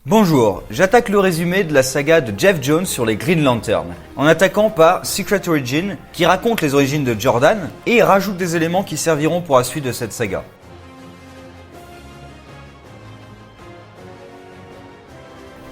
Bonjour, j'attaque le résumé de la saga de Geoff Johns sur les Green Lantern, en attaquant par Secret Origin, qui raconte les origines de Jordan, et rajoute des éléments qui serviront pour la suite de cette saga.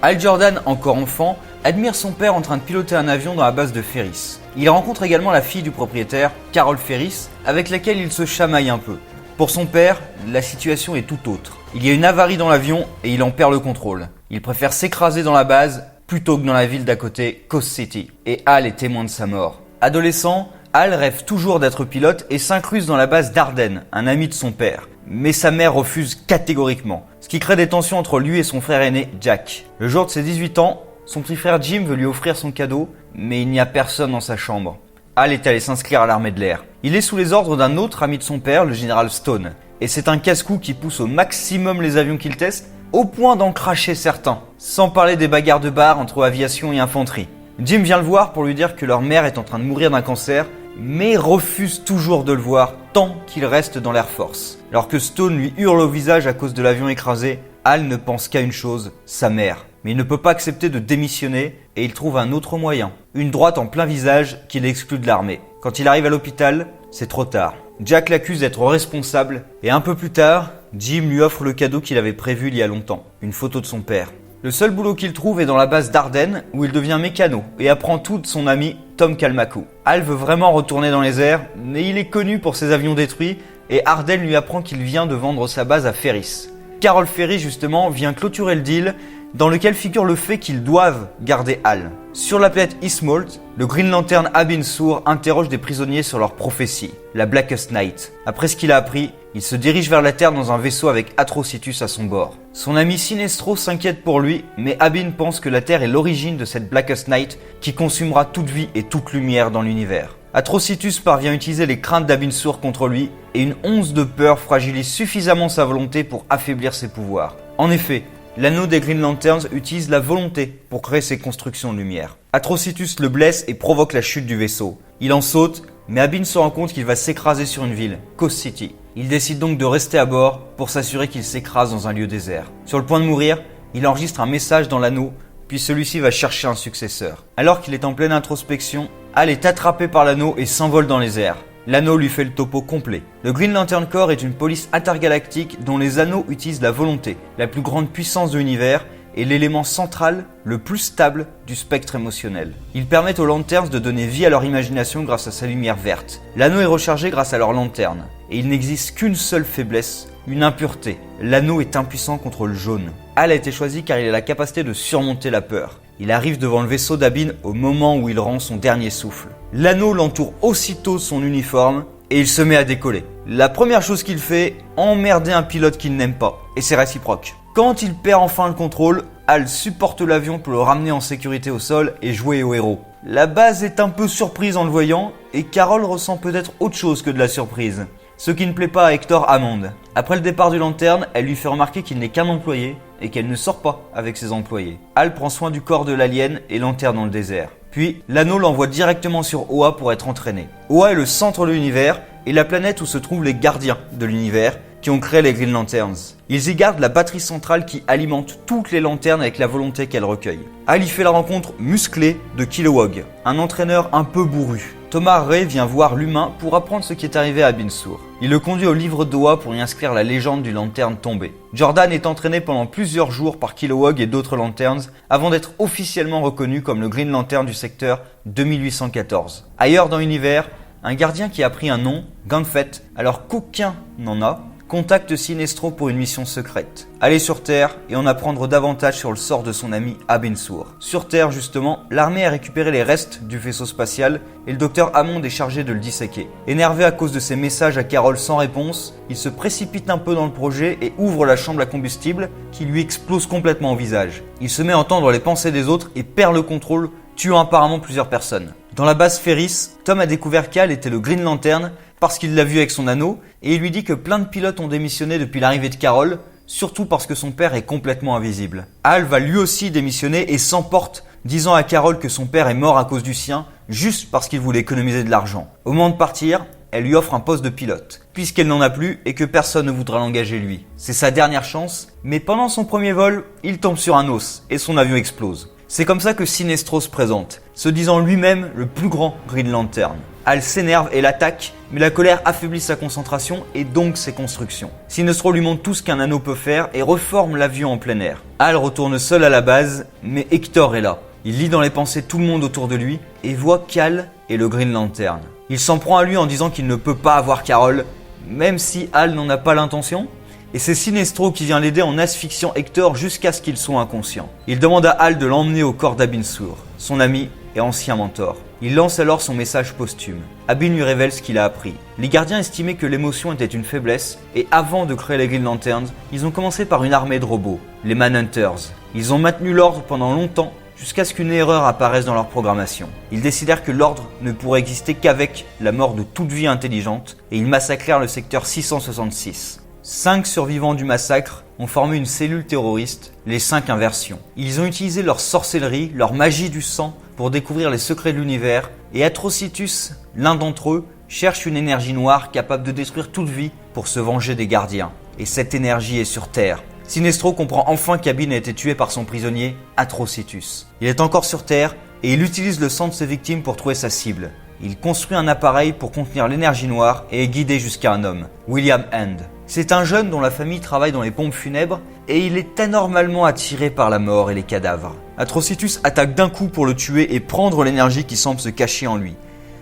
Hal Jordan, encore enfant, admire son père en train de piloter un avion dans la base de Ferris. Il rencontre également la fille du propriétaire, Carol Ferris, avec laquelle il se chamaille un peu. Pour son père, la situation est tout autre. Il y a une avarie dans l'avion et il en perd le contrôle. Il préfère s'écraser dans la base plutôt que dans la ville d'à côté, Coast City. Et Hal est témoin de sa mort. Adolescent, Hal rêve toujours d'être pilote et s'incruste dans la base d'Arden, un ami de son père. Mais sa mère refuse catégoriquement, ce qui crée des tensions entre lui et son frère aîné, Jack. Le jour de ses 18 ans, son petit frère Jim veut lui offrir son cadeau, mais il n'y a personne dans sa chambre. Hal est allé s'inscrire à l'armée de l'air. Il est sous les ordres d'un autre ami de son père, le général Stone. Et c'est un casse-cou qui pousse au maximum les avions qu'il teste, au point d'en cracher certains. Sans parler des bagarres de bar entre aviation et infanterie. Jim vient le voir pour lui dire que leur mère est en train de mourir d'un cancer, mais refuse toujours de le voir tant qu'il reste dans l'Air Force. Alors que Stone lui hurle au visage à cause de l'avion écrasé, Hal ne pense qu'à une chose, sa mère. Mais il ne peut pas accepter de démissionner et il trouve un autre moyen. Une droite en plein visage qui l'exclut de l'armée. Quand il arrive à l'hôpital, c'est trop tard. Jack l'accuse d'être responsable et un peu plus tard, Jim lui offre le cadeau qu'il avait prévu il y a longtemps, une photo de son père. Le seul boulot qu'il trouve est dans la base d'Arden où il devient mécano et apprend tout de son ami Tom Kalmakou. Hal veut vraiment retourner dans les airs, mais il est connu pour ses avions détruits et Arden lui apprend qu'il vient de vendre sa base à Ferris. Carol Ferris justement vient clôturer le deal dans lequel figure le fait qu'ils doivent garder Hal. Sur la planète Eastmolt, le Green Lantern Abin Sur interroge des prisonniers sur leur prophétie, la Blackest Night. Après ce qu'il a appris, il se dirige vers la Terre dans un vaisseau avec Atrocitus à son bord. Son ami Sinestro s'inquiète pour lui, mais Abin pense que la Terre est l'origine de cette Blackest Night qui consumera toute vie et toute lumière dans l'univers. Atrocitus parvient à utiliser les craintes d'Abin Sur contre lui, et une once de peur fragilise suffisamment sa volonté pour affaiblir ses pouvoirs. En effet, l'anneau des Green Lanterns utilise la volonté pour créer ses constructions de lumière. Atrocitus le blesse et provoque la chute du vaisseau. Il en saute, mais Abin se rend compte qu'il va s'écraser sur une ville, Coast City. Il décide donc de rester à bord pour s'assurer qu'il s'écrase dans un lieu désert. Sur le point de mourir, il enregistre un message dans l'anneau, puis celui-ci va chercher un successeur. Alors qu'il est en pleine introspection, Hal est attrapé par l'anneau et s'envole dans les airs. L'anneau lui fait le topo complet. Le Green Lantern Corps est une police intergalactique dont les anneaux utilisent la volonté, la plus grande puissance de l'univers et l'élément central, le plus stable du spectre émotionnel. Ils permettent aux Lanterns de donner vie à leur imagination grâce à sa lumière verte. L'anneau est rechargé grâce à leur lanterne et il n'existe qu'une seule faiblesse, une impureté. L'anneau est impuissant contre le jaune. Hal a été choisi car il a la capacité de surmonter la peur. Il arrive devant le vaisseau d'Abin au moment où il rend son dernier souffle. L'anneau l'entoure aussitôt de son uniforme et il se met à décoller. La première chose qu'il fait, emmerder un pilote qu'il n'aime pas. Et c'est réciproque. Quand il perd enfin le contrôle, Hal supporte l'avion pour le ramener en sécurité au sol et jouer au héros. La base est un peu surprise en le voyant et Carol ressent peut-être autre chose que de la surprise. Ce qui ne plaît pas à Hector Hammond. Après le départ du Lanterne, elle lui fait remarquer qu'il n'est qu'un employé et qu'elle ne sort pas avec ses employés. Hal prend soin du corps de l'alien et l'enterre dans le désert. Puis, l'anneau l'envoie directement sur Oa pour être entraîné. Oa est le centre de l'univers et la planète où se trouvent les gardiens de l'univers qui ont créé les Green Lanterns. Ils y gardent la batterie centrale qui alimente toutes les lanternes avec la volonté qu'elles recueillent. Hal y fait la rencontre musclée de Kilowog, un entraîneur un peu bourru. Thomas Ray vient voir l'humain pour apprendre ce qui est arrivé à Abin Sur. Il le conduit au livre d'Oa pour y inscrire la légende du lanterne tombé. Jordan est entraîné pendant plusieurs jours par Kilowog et d'autres lanterns avant d'être officiellement reconnu comme le Green Lantern du secteur 2814. Ailleurs dans l'univers, un gardien qui a pris un nom, Gauntlet, alors qu'aucun n'en a, contacte Sinestro pour une mission secrète. Aller sur Terre et en apprendre davantage sur le sort de son ami Abin Sur. Sur Terre justement, l'armée a récupéré les restes du vaisseau spatial et le docteur Hammond est chargé de le disséquer. Énervé à cause de ses messages à Carol sans réponse, il se précipite un peu dans le projet et ouvre la chambre à combustible qui lui explose complètement au visage. Il se met à entendre les pensées des autres et perd le contrôle, tuant apparemment plusieurs personnes. Dans la base Ferris, Tom a découvert qu'Hal était le Green Lantern parce qu'il l'a vu avec son anneau et il lui dit que plein de pilotes ont démissionné depuis l'arrivée de Carol, surtout parce que son père est complètement invisible. Hal va lui aussi démissionner et s'emporte, disant à Carol que son père est mort à cause du sien, juste parce qu'il voulait économiser de l'argent. Au moment de partir, elle lui offre un poste de pilote, puisqu'elle n'en a plus et que personne ne voudra l'engager lui. C'est sa dernière chance, mais pendant son premier vol, il tombe sur un os et son avion explose. C'est comme ça que Sinestro se présente, se disant lui-même le plus grand Green Lantern. Hal s'énerve et l'attaque, mais la colère affaiblit sa concentration et donc ses constructions. Sinestro lui montre tout ce qu'un anneau peut faire et reforme l'avion en plein air. Hal retourne seul à la base, mais Hector est là. Il lit dans les pensées tout le monde autour de lui et voit qu'Hal est le Green Lantern. Il s'en prend à lui en disant qu'il ne peut pas avoir Carol, même si Hal n'en a pas l'intention. Et c'est Sinestro qui vient l'aider en asphyxiant Hector jusqu'à ce qu'il soit inconscient. Il demande à Hal de l'emmener au corps d'Abin Sur, son ami et ancien mentor. Il lance alors son message posthume. Abin lui révèle ce qu'il a appris. Les gardiens estimaient que l'émotion était une faiblesse, et avant de créer les Green Lanterns, ils ont commencé par une armée de robots, les Manhunters. Ils ont maintenu l'ordre pendant longtemps, jusqu'à ce qu'une erreur apparaisse dans leur programmation. Ils décidèrent que l'ordre ne pourrait exister qu'avec la mort de toute vie intelligente, et ils massacrèrent le secteur 666. 5 survivants du massacre ont formé une cellule terroriste, les 5 Inversions. Ils ont utilisé leur sorcellerie, leur magie du sang pour découvrir les secrets de l'univers, et Atrocitus, l'un d'entre eux, cherche une énergie noire capable de détruire toute vie pour se venger des gardiens. Et cette énergie est sur Terre. Sinestro comprend enfin qu'Abin a été tué par son prisonnier, Atrocitus. Il est encore sur Terre et il utilise le sang de ses victimes pour trouver sa cible. Il construit un appareil pour contenir l'énergie noire et est guidé jusqu'à un homme, William Hand. C'est un jeune dont la famille travaille dans les pompes funèbres et il est anormalement attiré par la mort et les cadavres. Atrocitus attaque d'un coup pour le tuer et prendre l'énergie qui semble se cacher en lui.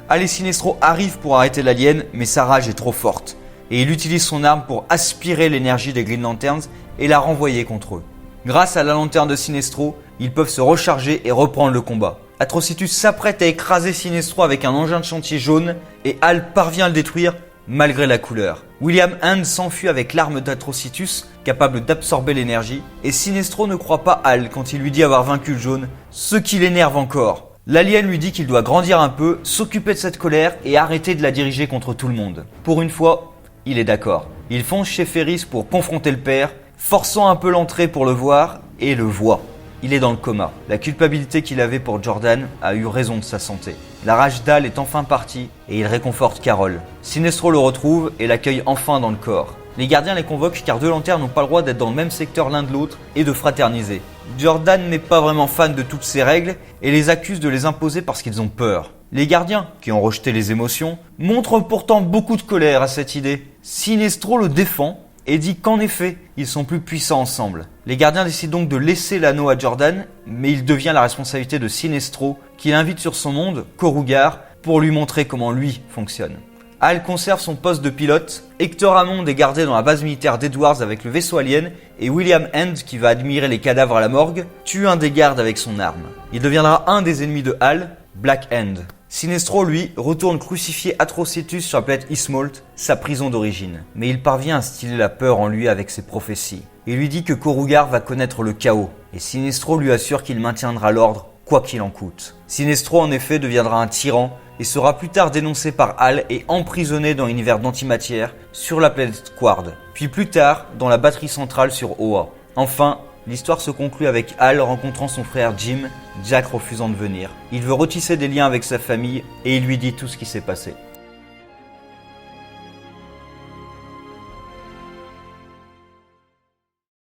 Hal et Sinestro arrivent pour arrêter l'alien, mais sa rage est trop forte. Et il utilise son arme pour aspirer l'énergie des Green Lanterns et la renvoyer contre eux. Grâce à la lanterne de Sinestro, ils peuvent se recharger et reprendre le combat. Atrocitus s'apprête à écraser Sinestro avec un engin de chantier jaune et Hal parvient à le détruire malgré la couleur. William Hand s'enfuit avec l'arme d'Atrocitus, capable d'absorber l'énergie, et Sinestro ne croit pas Hal quand il lui dit avoir vaincu le jaune, ce qui l'énerve encore. L'alien lui dit qu'il doit grandir un peu, s'occuper de cette colère et arrêter de la diriger contre tout le monde. Pour une fois, il est d'accord. Il fonce chez Ferris pour confronter le père, forçant un peu l'entrée pour le voir, et le voit. Il est dans le coma. La culpabilité qu'il avait pour Jordan a eu raison de sa santé. La rage d'Hal est enfin partie et il réconforte Carol. Sinestro le retrouve et l'accueille enfin dans le corps. Les gardiens les convoquent car deux lanternes n'ont pas le droit d'être dans le même secteur l'un de l'autre et de fraterniser. Jordan n'est pas vraiment fan de toutes ces règles et les accuse de les imposer parce qu'ils ont peur. Les gardiens, qui ont rejeté les émotions, montrent pourtant beaucoup de colère à cette idée. Sinestro le défend et dit qu'en effet, ils sont plus puissants ensemble. Les gardiens décident donc de laisser l'anneau à Jordan, mais il devient la responsabilité de Sinestro, qui l'invite sur son monde, Korugar, pour lui montrer comment lui fonctionne. Hal conserve son poste de pilote, Hector Hammond est gardé dans la base militaire d'Edwards avec le vaisseau alien, et William Hand, qui va admirer les cadavres à la morgue, tue un des gardes avec son arme. Il deviendra un des ennemis de Hal, Black Hand. Sinestro, lui, retourne crucifier Atrocitus sur la planète Ismolt, sa prison d'origine. Mais il parvient à instiller la peur en lui avec ses prophéties. Il lui dit que Korugar va connaître le chaos, et Sinestro lui assure qu'il maintiendra l'ordre, quoi qu'il en coûte. Sinestro, en effet, deviendra un tyran, et sera plus tard dénoncé par Hal et emprisonné dans l'univers d'antimatière sur la planète Quard, puis plus tard dans la batterie centrale sur Oa. Enfin, l'histoire se conclut avec Hal rencontrant son frère Jim, Jack refusant de venir. Il veut retisser des liens avec sa famille et il lui dit tout ce qui s'est passé.